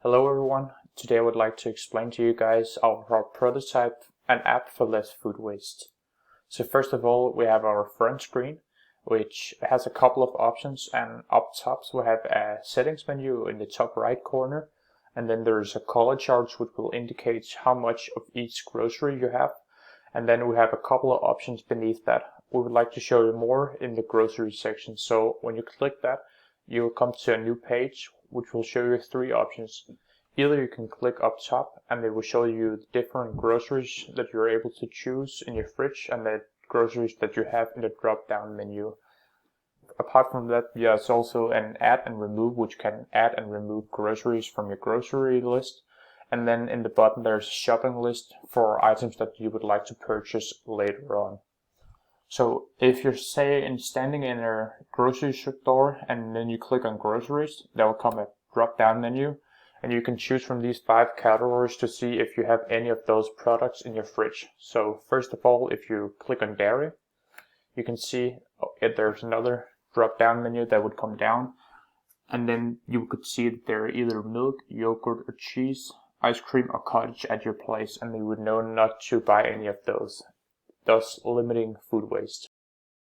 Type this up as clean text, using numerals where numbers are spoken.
Hello everyone, today I would like to explain to you guys our prototype, an app for less food waste. So first of all, we have our front screen, which has a couple of options, and up top we have a settings menu in the top right corner, and then there's a color chart which will indicate how much of each grocery you have, and then we have a couple of options beneath that. We would like to show you more in the grocery section, so when you click that, you will come to a new page which will show you three options. Either you can click up top and it will show you the different groceries that you're able to choose in your fridge and the groceries that you have in the drop down menu. Apart from that, there's also an add and remove, which can add and remove groceries from your grocery list. And then in the bottom there's a shopping list for items that you would like to purchase later on. So if you're standing in a grocery store and then you click on groceries, there will come a drop down menu and you can choose from these 5 categories to see if you have any of those products in your fridge. So first of all, if you click on dairy, you can see there's another drop down menu that would come down, and then you could see that there are either milk, yogurt or cheese, ice cream or cottage at your place, and you would know not to buy any of those, thus limiting food waste.